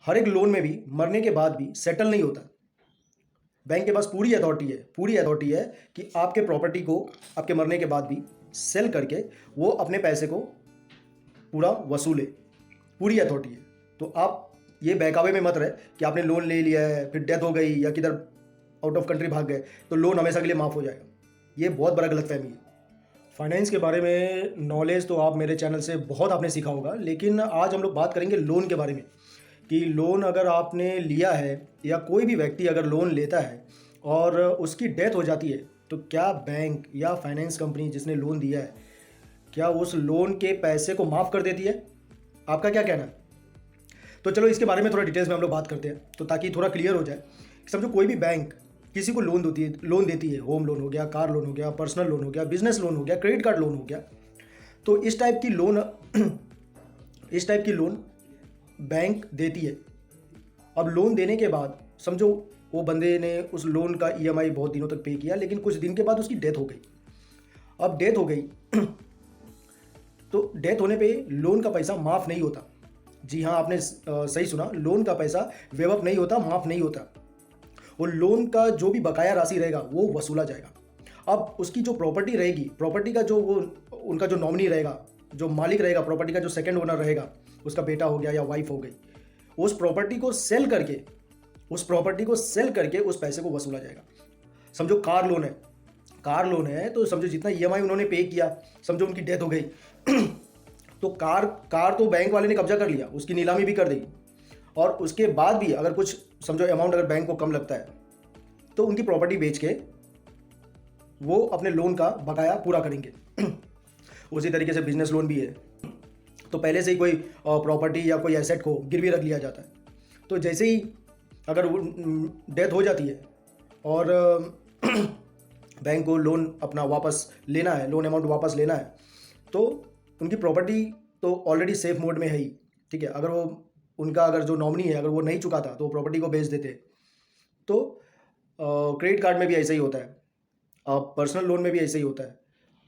हर एक लोन में भी मरने के बाद भी सेटल नहीं होता। बैंक के पास पूरी अथॉरिटी है कि आपके प्रॉपर्टी को आपके मरने के बाद भी सेल करके वो अपने पैसे को पूरा वसूले। पूरी अथॉरिटी है। तो आप ये बहकावे में मत रहे कि आपने लोन ले लिया है, फिर डेथ हो गई या किधर आउट ऑफ कंट्री भाग गए तो लोन हमेशा के लिए माफ़ हो जाएगा। ये बहुत बड़ा गलतफहमी है। फाइनेंस के बारे में नॉलेज तो आप मेरे चैनल से बहुत आपने सीखा होगा, लेकिन आज हम लोग बात करेंगे लोन के बारे में कि लोन अगर आपने लिया है या कोई भी व्यक्ति अगर लोन लेता है और उसकी डेथ हो जाती है तो क्या बैंक या फाइनेंस कंपनी जिसने लोन दिया है क्या उस लोन के पैसे को माफ़ कर देती है? आपका क्या कहना है? तो चलो इसके बारे में थोड़ा डिटेल्स में हम लोग बात करते हैं तो ताकि थोड़ा क्लियर हो जाए। समझो कोई भी बैंक किसी को लोन देती है, होम लोन हो गया, कार लोन हो गया, पर्सनल लोन हो गया, बिजनेस लोन हो गया, क्रेडिट कार्ड लोन हो गया। तो इस टाइप की लोन इस टाइप की लोन बैंक देती है। अब लोन देने के बाद समझो वो बंदे ने उस लोन का ईएमआई बहुत दिनों तक पे किया, लेकिन कुछ दिन के बाद उसकी डेथ हो गई। अब डेथ हो गई तो डेथ होने पे लोन का पैसा माफ़ नहीं होता। जी हाँ, आपने सही सुना, लोन का पैसा वेव अप नहीं होता, माफ़ नहीं होता। वो लोन का जो भी बकाया राशि रहेगा वो वसूला जाएगा। अब उसकी जो प्रॉपर्टी रहेगी, प्रॉपर्टी का जो वो उनका जो नॉमिनी रहेगा, जो मालिक रहेगा प्रॉपर्टी का, जो सेकंड ओनर रहेगा, उसका बेटा हो गया या वाइफ हो गई, उस प्रॉपर्टी को सेल करके उस पैसे को वसूला जाएगा। समझो कार लोन है तो समझो जितना ईएमआई उन्होंने पे किया, समझो उनकी डेथ हो गई तो कार तो बैंक वाले ने कब्जा कर लिया, उसकी नीलामी भी कर दी, और उसके बाद भी अगर कुछ समझो अमाउंट अगर बैंक को कम लगता है तो उनकी प्रॉपर्टी बेच के वो अपने लोन का बकाया पूरा करेंगे। उसी तरीके से बिजनेस लोन भी है। तो पहले से ही कोई प्रॉपर्टी या कोई एसेट को गिरवी रख लिया जाता है, तो जैसे ही अगर वो डेथ हो जाती है और बैंक को लोन अपना वापस लेना है, लोन अमाउंट वापस लेना है, तो उनकी प्रॉपर्टी तो ऑलरेडी सेफ मोड में है ही, ठीक है। अगर वो उनका अगर जो नॉमिनी है अगर वो नहीं चुकाता तो वो प्रॉपर्टी को बेच देते। तो क्रेडिट कार्ड में भी ऐसा ही होता है, पर्सनल लोन में भी ऐसा ही होता है।